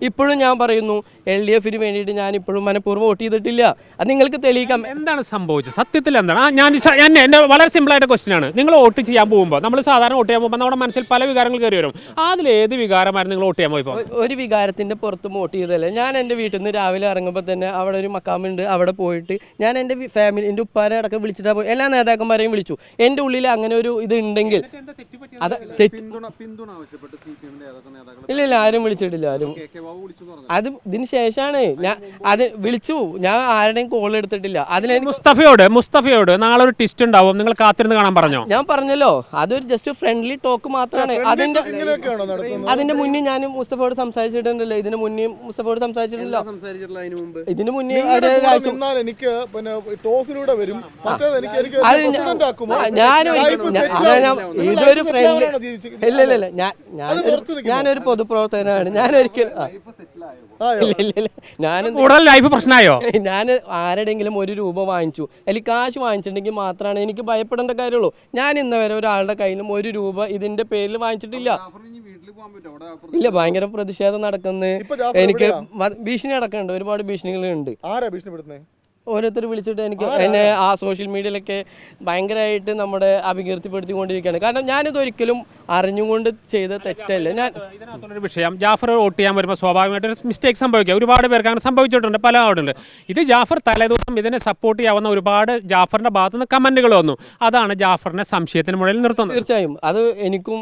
ഇപ്പോഴും ഞാൻ പറയുന്നു LDF വേണ്ടിയിട്ട് ഞാൻ ഇപ്പോഴും മനഃപൂർവ്വം വോട്ട് ചെയ്തിട്ടില്ല. അത് നിങ്ങൾക്ക് തെളിയിക്കാം. എന്താണ് സംഭവിച്ചത് സത്യത്തിൽ? എന്താണ് എൻ്റെ വളരെ സിമ്പിളായിട്ട് ക്വസ്റ്റ്യൻ ആണ്. നിങ്ങൾ വോട്ട് ചെയ്യാൻ പോകുമ്പോൾ, നമ്മൾ സാധാരണ വോട്ട് ചെയ്യാൻ പോകുമ്പോൾ നമ്മുടെ മനസ്സിൽ പല വികാരങ്ങൾ കയറി വരും. അതിൽ ഏത് വികാരമായിരുന്നു നിങ്ങൾ വോട്ട് ചെയ്യാൻ പോയപ്പോൾ? ഒരു വികാരത്തിൻ്റെ പുറത്ത് വോട്ട് ചെയ്തതല്ലേ. ഞാൻ എൻ്റെ വീട്ടിൽ നിന്ന് രാവിലെ ഇറങ്ങുമ്പോൾ തന്നെ അവിടെ ഒരു മക്കാമുണ്ട്, അവിടെ പോയിട്ട് ഞാൻ എൻ്റെ ഫാമിലി, എൻ്റെ ഉപ്പാനെ അടക്കം വിളിച്ചിട്ടാണ് പോയി. എല്ലാ നേതാക്കന്മാരെയും വിളിച്ചു. എൻ്റെ ഉള്ളിൽ അങ്ങനെ ഒരു ഇത് ഉണ്ടെങ്കിൽ അത് ഇല്ല, ആരും വിളിച്ചിട്ടില്ല. ആരും അത് ഇതിന് ശേഷമാണ് അത് വിളിച്ചു. ഞാൻ ആരുടെയും കോൾ എടുത്തിട്ടില്ല. മുസ്തഫയോട് നാളെ ഒരു ടിസ്റ്റ് ഉണ്ടാവും, നിങ്ങൾ കാത്തിരുന്ന് കാണാൻ പറഞ്ഞോ? ഞാൻ പറഞ്ഞല്ലോ, അതൊരു ജസ്റ്റ് ഫ്രണ്ട്ലി ടോക്ക് മാത്രമാണ്. അതിന്റെ മുന്നേ ഞാൻ മുസ്തഫയോട് സംസാരിച്ചിട്ടുണ്ടല്ലോ. ഇതിന് മുന്നേ മുസ്തഫയോട് സംസാരിച്ചിട്ടുണ്ടല്ലോ. ഇതിന് മുന്നേ എനിക്ക് ഇതൊരു ഫ്രണ്ട്ലി ഇല്ല. ഞാനൊരു പൊതുപ്രവർത്തകനാണ്. ലൈഫ് പ്രശ്നമായോ? ഞാൻ ആരുടെങ്കിലും ഒരു രൂപ വാങ്ങിച്ചു അല്ലെങ്കിൽ കാശ് വാങ്ങിച്ചിട്ടുണ്ടെങ്കിൽ മാത്രമാണ് എനിക്ക് ഭയപ്പെടേണ്ട കാര്യമുള്ളൂ. ഞാൻ ഇന്ന് വരെ ഒരാളുടെ കയ്യിലും ഒരു രൂപ ഇതിന്റെ പേരിൽ വാങ്ങിച്ചിട്ടില്ല. ഇല്ല, ഭയങ്കര പ്രതിഷേധം നടക്കുന്നു. എനിക്ക് ഭീഷണി അടക്കമുണ്ട്, ഒരുപാട് ഭീഷണികളുണ്ട്. ഓരോരുത്തർ വിളിച്ചിട്ട് എനിക്ക് എന്നെ ആ സോഷ്യൽ മീഡിയയിലൊക്കെ ഭയങ്കരമായിട്ട് നമ്മുടെ അപകീർത്തിപ്പെടുത്തിക്കൊണ്ടിരിക്കുകയാണ്. കാരണം ഞാനിതൊരിക്കലും അറിഞ്ഞുകൊണ്ട് ചെയ്ത തെറ്റല്ല. ഇതിനകത്തുള്ളൊരു വിഷയം, ജാഫർ വോട്ട് ചെയ്യാൻ വരുമ്പോൾ സ്വാഭാവികമായിട്ട് മിസ്റ്റേക്ക് സംഭവിക്കുക. ഒരുപാട് പേർക്ക് അങ്ങനെ സംഭവിച്ചിട്ടുണ്ട്, പല ആളുണ്ട്. ഇത് ജാഫർ തലേദിവസം ഇതിനെ സപ്പോർട്ട് ചെയ്യാവുന്ന ഒരുപാട് ജാഫറിന്റെ ഭാഗത്തു നിന്ന് കമന്റുകൾ വന്നു. അതാണ് ജാഫറിനെ സംശയത്തിന് മുകളിൽ നിർത്തുന്നത്. തീർച്ചയായും അത് എനിക്കും,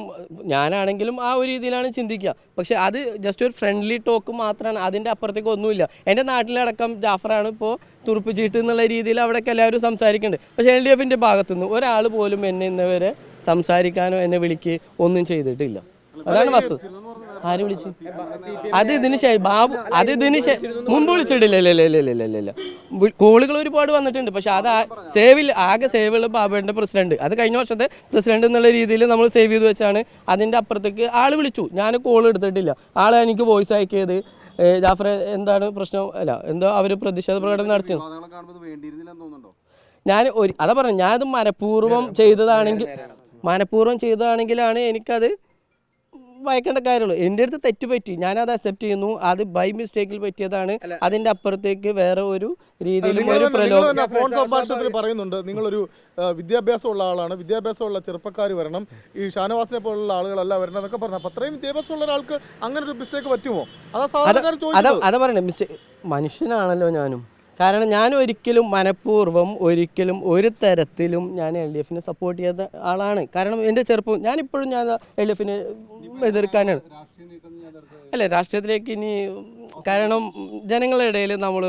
ഞാനാണെങ്കിലും ആ ഒരു രീതിയിലാണ് ചിന്തിക്കുക. പക്ഷെ അത് ജസ്റ്റ് ഒരു ഫ്രണ്ട്ലി ടോക്ക് മാത്രമാണ്, അതിൻ്റെ അപ്പുറത്തേക്ക് ഒന്നുമില്ല. എൻ്റെ നാട്ടിലടക്കം ജാഫറാണ് ഇപ്പോൾ തുറപ്പിച്ചിട്ട് എന്നുള്ള രീതിയിൽ അവിടെയൊക്കെ എല്ലാവരും സംസാരിക്കുന്നുണ്ട്. പക്ഷേ LDF ഭാഗത്തുനിന്ന് ഒരാൾ പോലും എന്നെ ഇന്നവരെ സംസാരിക്കാനോ എന്നെ വിളിക്കുകയോ ഒന്നും ചെയ്തിട്ടില്ല. അതാണ് വസ്തു. ആര് വിളിച്ചു? അത് ഇതിന് ബാബു അത് ഇതിന് മുമ്പ് വിളിച്ചിട്ടില്ല. കോളുകൾ ഒരുപാട് വന്നിട്ടുണ്ട്. പക്ഷെ അത് ആകെ സേവുള്ള ബാബുവിൻ്റെ പ്രസിഡന്റ്, അത് കഴിഞ്ഞ വർഷത്തെ പ്രസിഡന്റ് എന്നുള്ള രീതിയിൽ നമ്മൾ സേവ് ചെയ്ത് വെച്ചാണ്. അതിൻ്റെ അപ്പുറത്തേക്ക് ആൾ വിളിച്ചു, ഞാൻ കോൾ എടുത്തിട്ടില്ല. ആളെ എനിക്ക് വോയിസ് അയക്കിയത് ജാഫർ എന്താണ് പ്രശ്നം, അല്ല എന്തോ അവർ പ്രതിഷേധ പ്രകടനം നടത്തി. ഞാൻ അതാ പറഞ്ഞു, ഞാനത് മനഃപൂർവ്വം ചെയ്തതാണെങ്കിലാണ് എനിക്കത് വായിക്കേണ്ട കാര്യമുള്ളൂ. എൻ്റെ അടുത്ത് തെറ്റ് പറ്റി, ഞാനത് അക്സെപ്റ്റ് ചെയ്യുന്നു. അത് ബൈ മിസ്റ്റേക്കിൽ പറ്റിയതാണ്. അതിൻ്റെ അപ്പുറത്തേക്ക് വേറെ ഒരു രീതിയിലും ഒരു സംഭാഷണത്തിൽ പറയുന്നുണ്ട്, നിങ്ങളൊരു വിദ്യാഭ്യാസമുള്ള ആളാണ്, വിദ്യാഭ്യാസമുള്ള ചെറുപ്പക്കാർ വരണം, ഈ ഷാനവാസിനെ പോലുള്ള ആളുകളല്ല വരണം എന്നൊക്കെ പറഞ്ഞു. അപ്പം അത്രയും വിദ്യാഭ്യാസമുള്ള ഒരാൾക്ക് അങ്ങനെ ഒരു മിസ്റ്റേക്ക് പറ്റുമോ? അതാ പറയണേ, മനുഷ്യനാണല്ലോ ഞാനും. കാരണം ഞാൻ ഒരിക്കലും മനഃപൂർവ്വം ഒരിക്കലും ഒരു തരത്തിലും ഞാൻ LDF സപ്പോർട്ട് ചെയ്ത ആളാണ്. കാരണം എൻ്റെ ചെറുപ്പം, ഞാനിപ്പോഴും ഞാൻ LDF എതിർക്കാനാണ്. അല്ല, രാഷ്ട്രീയത്തിലേക്ക് ഇനി, കാരണം ജനങ്ങളുടെ ഇടയിൽ നമ്മൾ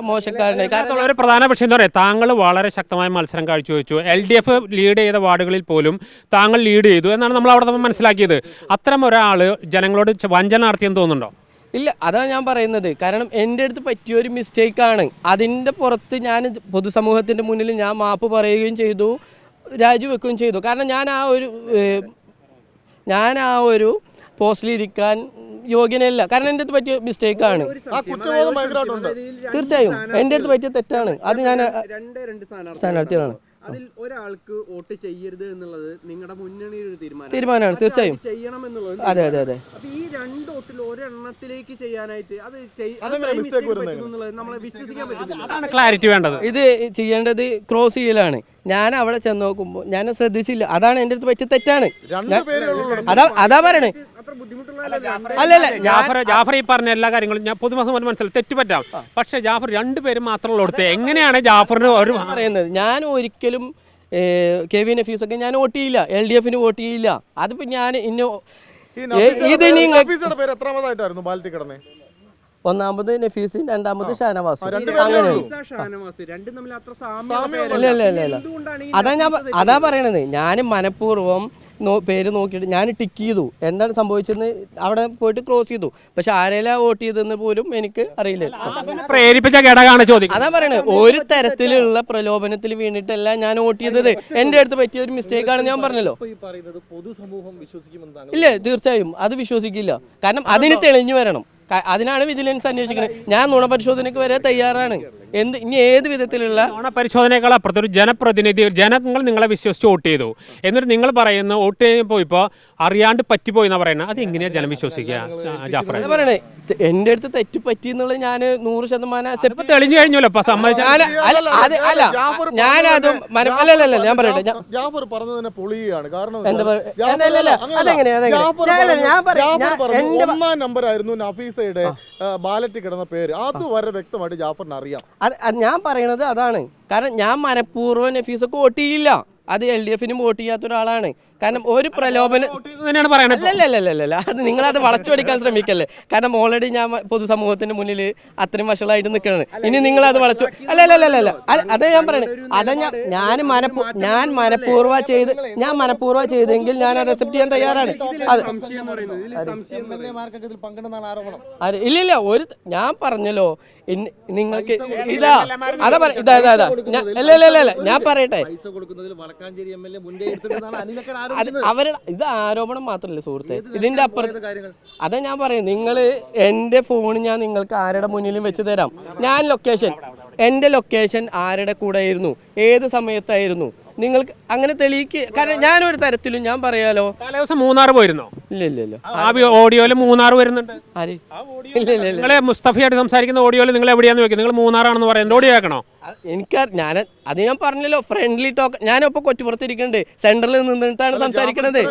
മോശക്കാരനെ. കാരണം ഒരു പ്രധാന വിഷയം എന്താ പറയുക, താങ്കൾ വളരെ ശക്തമായ മത്സരം കാഴ്ചവെച്ചു. LDF ലീഡ് ചെയ്ത വാർഡുകളിൽ പോലും താങ്കൾ ലീഡ് ചെയ്തു എന്നാണ് നമ്മൾ അവിടെ നമ്മൾ മനസ്സിലാക്കിയത്. അത്തരം ഒരാൾ ജനങ്ങളോട് വഞ്ചന നടത്തിയെന്ന് തോന്നുന്നുണ്ടോ? ഇല്ല, അതാണ് ഞാൻ പറയുന്നത്. കാരണം എൻ്റെ അടുത്ത് പറ്റിയൊരു മിസ്റ്റേക്കാണ്. അതിൻ്റെ പുറത്ത് ഞാൻ പൊതുസമൂഹത്തിൻ്റെ മുന്നിൽ ഞാൻ മാപ്പ് പറയുകയും ചെയ്തു, രാജിവെക്കുകയും ചെയ്തു. കാരണം ഞാൻ ആ ഒരു പോസ്റ്റിലിരിക്കാൻ യോഗ്യനല്ല. കാരണം എൻ്റെ അടുത്ത് പറ്റിയ മിസ്റ്റേക്കാണ്. തീർച്ചയായും എൻ്റെ അടുത്ത് പറ്റിയ തെറ്റാണ്. അത് ഞാൻ സ്ഥാനാർത്ഥികളാണ്. അതിൽ ഒരാൾക്ക് വോട്ട് ചെയ്യരുത് എന്നുള്ളത് നിങ്ങളുടെ മുന്നണിയുടെ ഒരു തീരുമാനമാണ്. തീർച്ചയായും ചെയ്യണം എന്നുള്ളത്. അതെ. അപ്പൊ ഈ രണ്ട് വോട്ടിൽ ഒരെണ്ണത്തിലേക്ക് ചെയ്യാനായിട്ട് അത് നമ്മളെ വിശ്വസിക്കാൻ പറ്റുന്നില്ല. അതാണ് ക്ലാരിറ്റി വേണ്ടത്. ഇത് ചെയ്യേണ്ടത് ക്രോസ് ചെയ്യലാണ്. ഞാൻ അവിടെ ചെന്ന് നോക്കുമ്പോൾ ഞാൻ ശ്രദ്ധിച്ചില്ല. അതാണ് എൻ്റെ അടുത്ത് പറ്റിയ തെറ്റാണ്. അതാ പറയണേ. അല്ലല്ല, ജാഫർ ഈ പറഞ്ഞ എല്ലാ കാര്യങ്ങളും ഞാൻ പൊതുമഹം മനസ്സിലായി, തെറ്റുപറ്റാം. പക്ഷെ ജാഫർ രണ്ടുപേരും മാത്രമുള്ള കൊടുത്ത് എങ്ങനെയാണ് ജാഫറിന് ഒരു പറയുന്നത്? ഞാൻ ഒരിക്കലും KV നഫീസൊക്കെ ഞാൻ വോട്ട് ചെയ്യില്ല, LDF വോട്ട് ചെയ്യില്ല. അതിപ്പോ ഞാൻ ഒന്നാമത് നഫീസ്, രണ്ടാമത് ഷാനവാസ്. അതാ പറയണത്. ഞാൻ മനഃപൂർവ്വം പേര് നോക്കിയിട്ട് ഞാൻ ടിക്ക് ചെയ്തു. എന്താണ് സംഭവിച്ചതെന്ന് അവിടെ പോയിട്ട് ക്രോസ് ചെയ്തു. പക്ഷെ ആരെല്ലാം വോട്ട് ചെയ്തെന്ന് പോലും എനിക്ക് അറിയില്ല. അതാ പറയണത്, ഒരു തരത്തിലുള്ള പ്രലോഭനത്തിൽ വീണിട്ടല്ല ഞാൻ വോട്ട് ചെയ്തത്. എൻ്റെ അടുത്ത് പറ്റിയ ഒരു മിസ്റ്റേക്ക് ആണ് ഞാൻ പറഞ്ഞല്ലോ. പൊതുസമൂഹം വിശ്വസിക്കുമെന്നാണ്? ഇല്ല, തീർച്ചയായും അത് വിശ്വസിക്കില്ല. കാരണം അതിന് തെളിഞ്ഞു വരണം. അതിനാണ് വിജിലൻസ് അന്വേഷിക്കുന്നത്. ഞാൻ നുണപരിശോധനയ്ക്ക് വരെ തയ്യാറാണ്. ഇനി ഏത് വിധത്തിലുള്ള പരിശോധനയേക്കാൾ അപ്പുറത്ത് ഒരു ജനപ്രതിനിധി, ജനങ്ങൾ നിങ്ങളെ വിശ്വസിച്ച് വോട്ട് ചെയ്തു, എന്നിട്ട് നിങ്ങൾ പറയുന്ന വോട്ട് ചെയ്യുമ്പോൾ ഇപ്പോൾ അറിയാണ്ട് പറ്റിപ്പോയി എന്നാ പറയുന്നത്. അത് എങ്ങനെയാ ജനം വിശ്വസിക്കുക? ജാഫർ പറയണേ എൻ്റെ അടുത്ത് തെറ്റ് പറ്റി എന്നുള്ളത് ഞാൻ 100% തെളിഞ്ഞു കഴിഞ്ഞല്ലോ. ഞാനതും അല്ലല്ല ഞാൻ പറയട്ടെ. ജാഫർ പറഞ്ഞതിനെ പൊളിയാണ്. കാരണം ഒന്നാം നമ്പർ ആയിരുന്നു നഫീസയുടെ ബാലറ്റ് കിടന്ന പേര്. അതുവരെ വ്യക്തമായിട്ട് ജാഫറിന് അറിയാം. ഞാൻ പറയണത് അതാണ്. കാരണം ഞാൻ മനഃപൂർവ്വം നഫീസൊക്കെ വോട്ട് ചെയ്യില്ല. അത് LDF-നും വോട്ട് ചെയ്യാത്ത ഒരാളാണ്. കാരണം ഒരു പ്രലോഭനം അല്ലല്ല, അത് നിങ്ങളത് വളച്ചൊടിക്കാൻ ശ്രമിക്കല്ലേ. കാരണം ഓൾറെഡി ഞാൻ പൊതുസമൂഹത്തിന്റെ മുന്നിൽ അത്രയും വഷളായിട്ട് നിൽക്കണത്. ഇനി നിങ്ങളത് വളച്ചു അല്ലല്ല അതേ ഞാൻ പറയണേ. അതാ ഞാൻ മനഃപൂർവ്വം ചെയ്തെങ്കിൽ ഞാൻ അത് അക്സെപ്റ്റ് ചെയ്യാൻ തയ്യാറാണ്. ഇല്ല ഒരു ഞാൻ പറഞ്ഞല്ലോ നിങ്ങൾക്ക് ഇതാ ഞാൻ പറയട്ടെ. അവരുടെ ഇത് ആരോപണം മാത്രമല്ല സുഹൃത്തെ, ഇതിന്റെ അപ്പുറത്ത് അതാ ഞാൻ പറയാം. നിങ്ങൾ എൻ്റെ ഫോൺ ഞാൻ നിങ്ങൾക്ക് ആരുടെ മുന്നിലും വെച്ച് തരാം. എൻ്റെ ലൊക്കേഷൻ ആരുടെ കൂടെ ആയിരുന്നു, ഏത് സമയത്തായിരുന്നു, നിങ്ങൾക്ക് അങ്ങനെ തെളിയിക്ക്. കാരണം ഞാനൊരു തരത്തിലും ഞാൻ പറയാലോ. തലേദിവസം മൂന്നാർ പോയിരുന്നോ? ഇല്ല ഓഡിയോയില് മൂന്നാർ വരുന്നുണ്ട്. ആര്? നിങ്ങളെ മുസ്തഫയായിട്ട് സംസാരിക്കുന്ന ഓഡിയോയിൽ നിങ്ങൾ എവിടെയാന്ന് വെക്കുന്നത്? നിങ്ങൾ മൂന്നാറാണെന്ന് പറയുന്നത് ഓഡിയോ കേൾക്കണോ? അത് ഞാൻ പറഞ്ഞല്ലോ, ഫ്രണ്ട്ലി ടോക്ക്. ഞാനിപ്പോ കൊറ്റിപ്പുറത്തിരിക്കുന്നുണ്ട്, സെന്ററിൽ നിന്നിട്ടാണ് സംസാരിക്കണത്.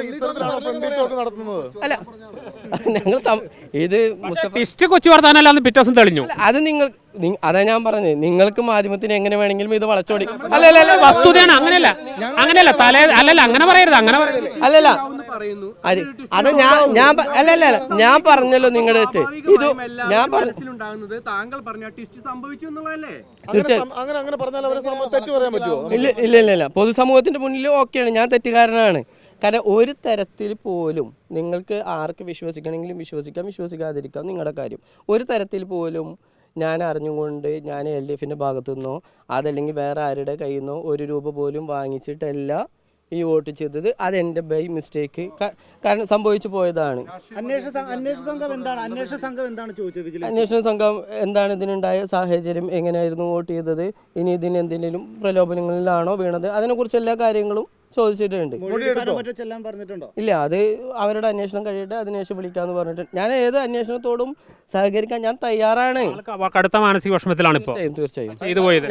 അല്ല ഞങ്ങൾ ഇത് കൊച്ചു വർത്താനല്ലാന്ന് പിറ്റേ ദിവസം തെളിഞ്ഞു. അത് നിങ്ങൾ അതാ ഞാൻ പറഞ്ഞത്, നിങ്ങൾക്ക് മാധ്യമത്തിന് എങ്ങനെ വേണമെങ്കിലും ഇത് വളച്ചോടി. അല്ലല്ല വസ്തുതയാണ്. അങ്ങനെയല്ല അങ്ങനെ പറയരുത്. അല്ലല്ല അത് ഞാൻ പറഞ്ഞല്ലോ നിങ്ങളുടെ അടുത്ത്. ഇത് ഞാൻ താങ്കൾ പറഞ്ഞ ട്വിസ്റ്റ് സംഭവിച്ചു എന്നുള്ളതല്ലേ? തീർച്ചയായും ഇല്ല പൊതുസമൂഹത്തിന്റെ മുന്നിൽ ഓക്കെയാണ്, ഞാൻ തെറ്റുകാരനാണ്. കാരണം ഒരു തരത്തിൽ പോലും നിങ്ങൾക്ക് ആർക്ക് വിശ്വസിക്കണമെങ്കിലും വിശ്വസിക്കാം, വിശ്വസിക്കാതിരിക്കാം, നിങ്ങളുടെ കാര്യം. ഒരു തരത്തിൽ പോലും ഞാൻ അറിഞ്ഞുകൊണ്ട് ഞാൻ LDF-ൻ്റെ ഭാഗത്തു നിന്നോ അതല്ലെങ്കിൽ വേറെ ആരുടെ കയ്യിൽ നിന്നോ 1 രൂപ പോലും വാങ്ങിച്ചിട്ടല്ല ഈ വോട്ട് ചെയ്തത്. അതെൻ്റെ ബൈ മിസ്റ്റേക്ക് കാരണം സംഭവിച്ചു പോയതാണ്. അന്വേഷണ സംഘം എന്താണ് ഇതിനുണ്ടായ സാഹചര്യം, എങ്ങനെയായിരുന്നു വോട്ട് ചെയ്തത്, ഇനി ഇതിന് എന്തെങ്കിലും പ്രലോഭനങ്ങളിലാണോ വീണത്, അതിനെക്കുറിച്ച് എല്ലാ കാര്യങ്ങളും ചോദിച്ചിട്ടുണ്ട്. ഇല്ല, അത് അവരുടെ അന്വേഷണം കഴിയട്ടെ, അതിനുശേഷം വിളിക്കാന്ന് പറഞ്ഞിട്ട് ഞാൻ ഏത് അന്വേഷണത്തോടും സഹകരിക്കാൻ ഞാൻ തയ്യാറാണ്. കടുത്ത മാനസിക വിഷമത്തിലാണ് ഇപ്പോൾ. തീർച്ചയായും ചെയ്തു പോയത്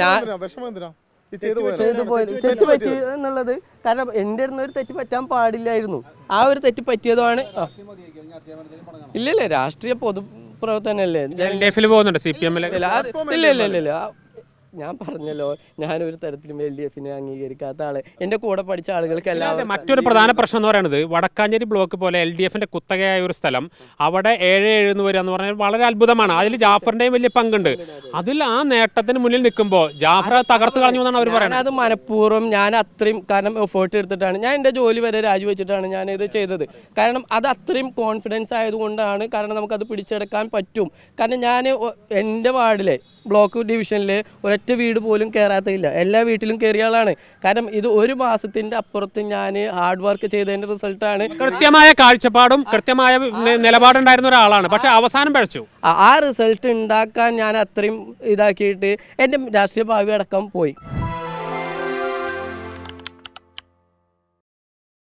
തെറ്റ് പറ്റി എന്നുള്ളത്. കാരണം എൻ്റെ അടുത്ത് ഒരു തെറ്റ് പറ്റാൻ പാടില്ലായിരുന്നു. ആ ഒരു തെറ്റ് പറ്റിയതാണ്. ഇല്ലല്ലേ രാഷ്ട്രീയ പൊതുപ്രവർത്തനല്ലേ പോകുന്നുണ്ട് CPM. ഇല്ല ഞാൻ പറഞ്ഞല്ലോ, ഞാനൊരു തരത്തിലും LDF-നെ അംഗീകരിക്കാത്ത ആള്. എൻ്റെ കൂടെ പഠിച്ച ആളുകൾക്കെല്ലാം മറ്റൊരു പ്രധാന പ്രശ്നം എന്ന് പറയുന്നത് വടക്കാഞ്ചേരി ബ്ലോക്ക് പോലെ LDF-ന്റെ കുത്തകയായ ഒരു സ്ഥലം അവിടെ 7 വരിക എന്ന് പറഞ്ഞാൽ വളരെ അത്ഭുതമാണ്. അതിൽ ജാഫറിന്റെയും വലിയ പങ്കുണ്ട്. അതിൽ ആ നേട്ടത്തിന് മുന്നിൽ നിൽക്കുമ്പോൾ ജാഫർ തകർത്ത് കളഞ്ഞു എന്നാണ് അവർ പറയുന്നത്. അത് മനഃപൂർവ്വം ഞാൻ അത്രയും കാരണം എഫേർട്ട് എടുത്തിട്ടാണ്, ഞാൻ എൻ്റെ ജോലി വരെ രാജിവെച്ചിട്ടാണ് ഞാൻ ഇത് ചെയ്തത്. കാരണം അത് അത്രയും കോൺഫിഡൻസ് ആയതുകൊണ്ടാണ്. കാരണം നമുക്കത് പിടിച്ചെടുക്കാൻ പറ്റും. കാരണം ഞാൻ എൻ്റെ വാർഡിലെ ബ്ലോക്ക് ഡിവിഷനിൽ ഒരൊറ്റ വീട് പോലും കയറാത്തില്ല, എല്ലാ വീട്ടിലും കയറിയ ആളാണ്. കാരണം ഇത് 1 മാസത്തിൻ്റെ അപ്പുറത്ത് ഞാൻ ഹാർഡ് വർക്ക് ചെയ്തതിൻ്റെ റിസൾട്ടാണ്. കൃത്യമായ കാഴ്ചപ്പാടും കൃത്യമായ നിലപാടുണ്ടായിരുന്ന ഒരാളാണ്, പക്ഷെ അവസാനം പഴച്ചു. ആ റിസൾട്ട് ഉണ്ടാക്കാൻ ഞാൻ അത്രയും ഇതാക്കിയിട്ട് എൻ്റെ രാഷ്ട്രീയ ഭാവി അടക്കം പോയി.